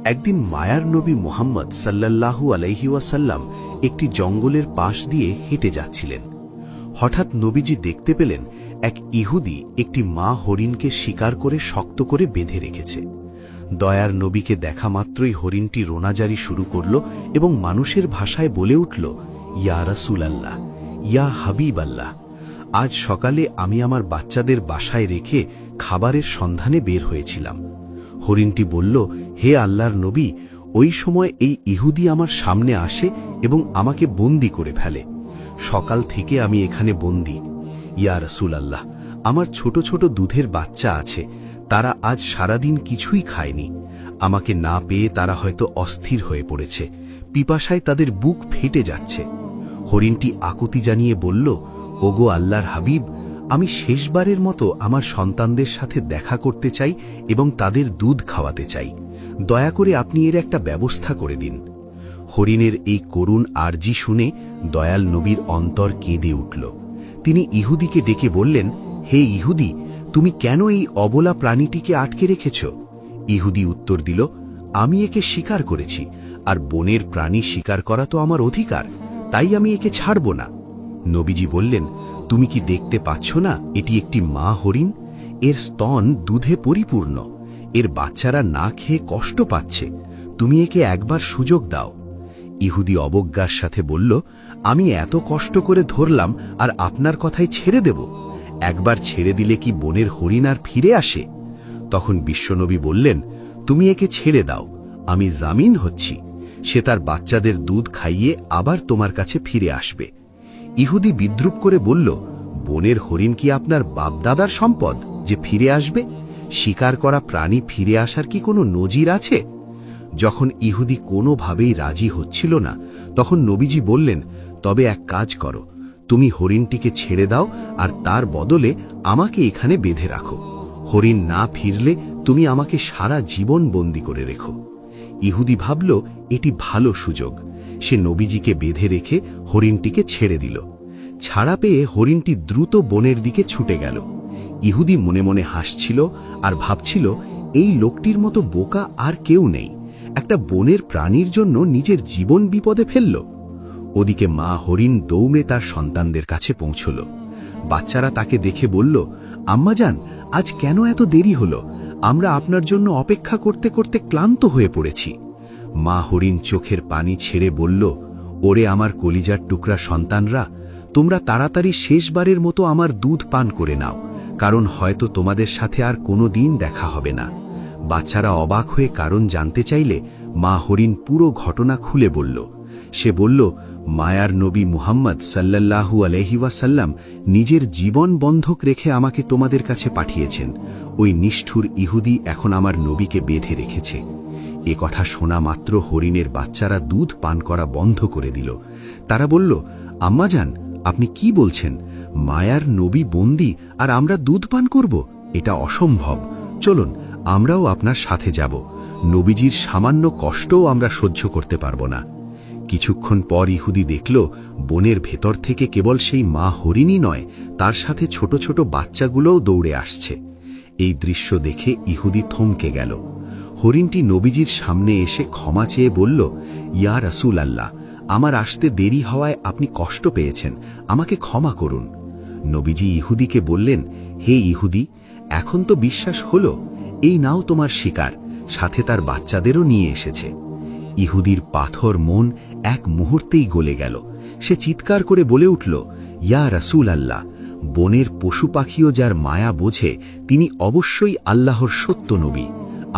একদিন মায়ার নবী মুহাম্মদ সাল্লাল্লাহু আলাইহি ওয়াসাল্লাম একটি জঙ্গলের পাশ দিয়ে হেঁটে যাচ্ছিলেন। হঠাৎ নবীজি দেখতে পেলেন এক ইহুদি একটি মা হরিণকে শিকার করে শক্ত করে বেঁধে রেখেছে। দয়ার নবীকে দেখা মাত্রই হরিণটি রোনাজারি শুরু করল এবং মানুষের ভাষায় বলে উঠল, ইয়া রাসূলাল্লাহ, ইয়া হাবিব আল্লাহ, আজ সকালে আমি আমার বাচ্চাদের বাসায় রেখে খাবারের সন্ধানে বের হয়েছিলাম। হরিণটি বলল, হে আল্লাহর নবী, ওই সময় এই ইহুদি আমার সামনে আসে এবং আমাকে বন্দী করে ফেলে। সকাল থেকে আমি এখানে বন্দী। ইয়া রাসূলাল্লাহ, আমার ছোট ছোট দুধের বাচ্চা আছে, তারা আজ সারাদিন কিছুই খায়নি। আমাকে না পেয়ে তারা হয়তো অস্থির হয়ে পড়েছে, পিপাসায় তাদের বুক ফেটে যাচ্ছে। হরিণটি আকুতি জানিয়ে বলল, ওগো আল্লাহর হাবিব, আমি শেষবারের মতো আমার সন্তানদের সাথে দেখা করতে চাই এবং তাদের দুধ খাওয়াতে চাই। দয়া করে আপনি এর একটা ব্যবস্থা করে দিন। হরিণের এই করুণ আর্জি শুনে দয়াল নবীর অন্তর কেঁদে উঠল। তিনি ইহুদিকে ডেকে বললেন, হে ইহুদি, তুমি কেন এই অবলা প্রাণীটিকে আটকে রেখেছ? ইহুদি উত্তর দিল, আমি একে শিকার করেছি, আর বনের প্রাণী শিকার করা তো আমার অধিকার, তাই আমি একে ছাড়ব না। নবীজি বললেন, তুমি কি দেখতে পাচ্ছ না এটি একটি মা হরিণ? এর স্তন দুধে পরিপূর্ণ, এর বাচ্চারা না খেয়ে কষ্ট পাচ্ছে, তুমি একে একবার সুযোগ দাও। ইহুদি অবজ্ঞার সাথে বলল, আমি এত কষ্ট করে ধরলাম আর আপনার কথাই ছেড়ে দেব? একবার ছেড়ে দিলে কি বনের হরিণ আর ফিরে আসে? তখন বিশ্বনবী বললেন, তুমি একে ছেড়ে দাও, আমি জামিন হচ্ছি, সে তার বাচ্চাদের দুধ খাইয়ে আবার তোমার কাছে ফিরে আসবে। ইহুদি বিদ্রুপ করে বলল, বনের হরিণ কি আপনার বাপদাদার সম্পদ যে ফিরে আসবে? শিকার করা প্রাণী ফিরে আসার কি কোনো নজির আছে? যখন ইহুদি কোনোভাবেই রাজি হচ্ছিল না, তখন নবীজি বললেন, তবে এক কাজ করো, তুমি হরিণটিকে ছেড়ে দাও আর তার বদলে আমাকে এখানে বেঁধে রাখো। হরিণ না ফিরলে তুমি আমাকে সারা জীবন বন্দী করে রেখো। ইহুদি ভাবল এটি ভালো সুযোগ। সে নবীজিকে বেঁধে রেখে হরিণটিকে ছেড়ে দিল। ছাড়া পেয়ে হরিণটি দ্রুত বনের দিকে ছুটে গেল। ইহুদি মনে মনে হাসছিল আর ভাবছিল, এই লোকটির মতো বোকা আর কেউ নেই, একটা বনের প্রাণীর জন্য নিজের জীবন বিপদে ফেলল। ওদিকে মা হরিণ দৌড়ে তার সন্তানদের কাছে পৌঁছল। বাচ্চারা তাকে দেখে বলল, আম্মাজান, আজ কেন এত দেরি হলো? আমরা আপনার জন্য অপেক্ষা করতে করতে ক্লান্ত হয়ে পড়েছি। মা হরিণ চোখের পানি ছেড়ে বলল, ওরে আমার কলিজার টুকরা সন্তানরা, তোমরা তাড়াতাড়ি শেষবারের মতো আমার দুধ পান করে নাও, কারণ হয়তো তোমাদের সাথে আর কোনো দিন দেখা হবে না। বাচ্চারা অবাক হয়ে কারণ জানতে চাইলে মা হরিণ পুরো ঘটনা খুলে বলল। সে বলল, মায়ার নবী মুহাম্মদ সাল্লাল্লাহু আলাইহি ওয়াসাল্লাম নিজের জীবন বন্ধক রেখে আমাকে তোমাদের কাছে পাঠিয়েছেন। ওই নিষ্ঠুর ইহুদি এখন আমার নবীকে বেঁধে রেখেছে। এ কথা শোনা মাত্র হরিণের বাচ্চারা দুধ পান করা বন্ধ করে দিল। তারা বলল, আম্মাজান, আপনি কি বলছেন? মায়ার নবী বন্দী আর আমরা দুধ পান করব? এটা অসম্ভব। চলুন, আমরাও আপনার সাথে যাব। নবীজির সামান্য কষ্টও আমরা সহ্য করতে পারব না। কিছুক্ষণ পর ইহুদি দেখল, বনের ভেতর থেকে কেবল সেই মা হরিণই নয়, তার সাথে ছোট ছোট বাচ্চাগুলোও দৌড়ে আসছে। এই দৃশ্য দেখে ইহুদি থমকে গেল। হরিণটি নবীজির সামনে এসে ক্ষমা চেয়ে বলল, ইয়া রাসূলাল্লাহ, আমার আসতে দেরি হওয়ায় আপনি কষ্ট পেয়েছেন, আমাকে ক্ষমা করুন। নবীজি ইহুদিকে বললেন, হে ইহুদি, এখন তো বিশ্বাস হলো, এই নাও তোমার শিকার, সাথে তার বাচ্চাদেরও নিয়ে এসেছে। ইহুদির পাথর মন এক মুহূর্তেই গলে গেল। সে চিৎকার করে বলে উঠল, ইয়া রাসূলাল্লাহ, বনের পশু পাখিও যার মায়া বোঝে, তিনি অবশ্যই আল্লাহর সত্য নবী।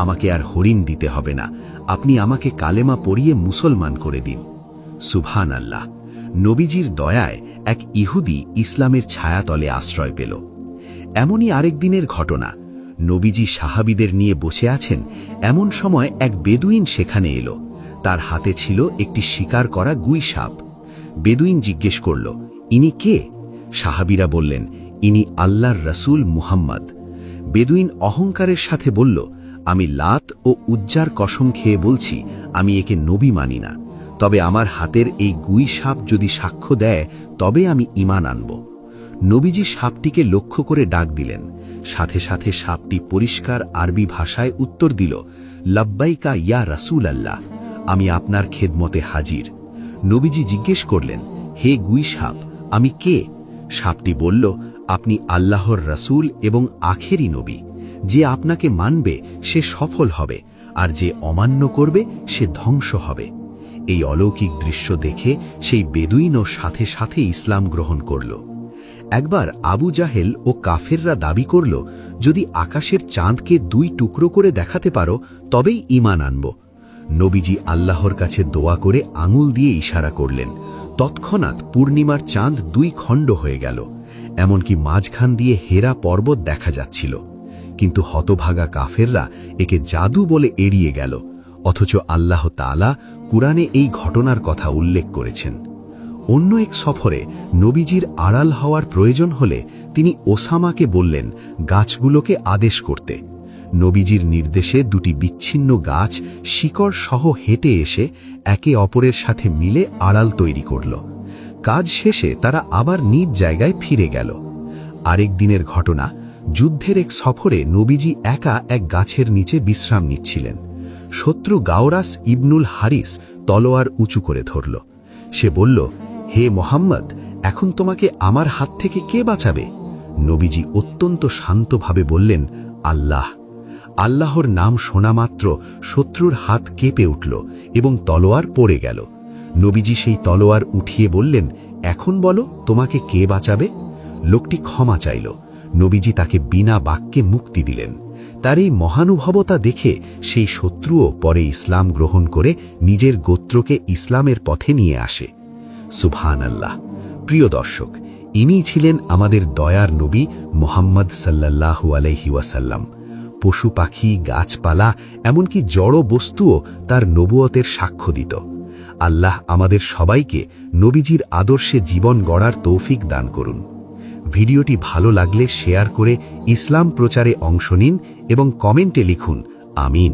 আমাকে আর হরিণ দিতে হবে না, আপনি আমাকে কালেমা পড়িয়ে মুসলমান করে দিন। সুবহানাল্লাহ। নবীজির দয়ায় এক ইহুদি ইসলামের ছায়াতলে আশ্রয় পেল। এমনই আরেক দিনের ঘটনা। নবীজি সাহাবীদের নিয়ে বসে আছেন, এমন সময় এক বেদুইন সেখানে এলো। তার হাতে ছিল একটি শিকার করা গুই সাপ। বেদুইন জিজ্ঞেস করল, ইনি কে? সাহাবীরা বললেন, ইনি আল্লাহর রাসূল মুহাম্মদ। বেদুইন অহংকারের সাথে বলল, আমি লাত ও উজ্জার কসম খেয়ে বলছি, আমি একে নবী মানি না, তবে আমার হাতের এই গুই সাপ যদি সাক্ষ্য দেয় তবে আমি ঈমান আনব। নবীজি সাপটিকে লক্ষ্য করে ডাক দিলেন। সাথে সাথে সাপটি পরিষ্কার আরবি ভাষায় উত্তর দিল, লাব্বাইকা ইয়া রাসূল আল্লাহ, আমি আপনার খেদমতে হাজির। নবীজি জিজ্ঞেস করলেন, হে গুই সাপ, আমি কে? সাপটি বলল, আপনি আল্লাহর রাসূল এবং আখেরি নবী। যে আপনাকে মানবে সে সফল হবে, আর যে অমান্য করবে সে ধ্বংস হবে। এই অলৌকিক দৃশ্য দেখে সেই বেদুইনও সাথে সাথে ইসলাম গ্রহণ করল। একবার আবু জাহেল ও কাফেররা দাবি করল, যদি আকাশের চাঁদকে 2 টুকরো করে দেখাতে পারো তবেই ঈমান আনব। নবীজি আল্লাহর কাছে দোয়া করে আঙুল দিয়ে ইশারা করলেন। তৎক্ষণাৎ পূর্ণিমার চাঁদ 2 খণ্ড হয়ে গেল, এমনকি মাঝখান দিয়ে হেরা পর্বত দেখা যাচ্ছিল। কিন্তু হতভাগা কাফেররা একে জাদু বলে এড়িয়ে গেল, অথচ আল্লাহ তাআলা কুরআনে এই ঘটনার কথা উল্লেখ করেছেন। অন্য এক সফরে নবীজির আড়াল হওয়ার প্রয়োজন হলে তিনি ওসামাকে বললেন গাছগুলোকে আদেশ করতে। নবীজির নির্দেশে 2টি বিচ্ছিন্ন গাছ শিকড় সহ হেঁটে এসে একে অপরের সাথে মিলে আড়াল তৈরি করল। কাজ শেষে তারা আবার নিজ জায়গায় ফিরে গেল। আরেক দিনের ঘটনা, যুদ্ধের এক সফরে নবীজি একা এক গাছের নিচে বিশ্রাম নিচ্ছিলেন। শত্রু গাওরাস ইবনুল হারিস তলোয়ার উঁচু করে ধরল। সে বলল, হে মোহাম্মদ, এখন তোমাকে আমার হাত থেকে কে বাঁচাবে? নবীজি অত্যন্ত শান্তভাবে বললেন, আল্লাহ। আল্লাহর নাম শোনা মাত্র শত্রুর হাত কেঁপে উঠল এবং তলোয়ার পড়ে গেল। নবীজি সেই তলোয়ার উঠিয়ে বললেন, এখন বলো তোমাকে কে বাঁচাবে? লোকটি ক্ষমা চাইল। নবীজি তাকে বিনা বাক্যে মুক্তি দিলেন। তার এই মহানুভবতা দেখে সেই শত্রুও পরে ইসলাম গ্রহণ করে নিজের গোত্রকে ইসলামের পথে নিয়ে আসে। সুবহানাল্লাহ। প্রিয় দর্শক, ইনিই ছিলেন আমাদের দয়ার নবী মুহাম্মদ সাল্লাল্লাহু আলাইহি ওয়াসাল্লাম। পশু পাখি, গাছপালা, এমনকি জড় বস্তুও তার নবুয়তের সাক্ষ্য দিত। আল্লাহ আমাদের সবাইকে নবীজির আদর্শে জীবন গড়ার তৌফিক দান করুন। ভিডিওটি ভালো লাগলে শেয়ার করে ইসলাম প্রচারে অংশ নিন এবং কমেন্টে লিখুন আমিন।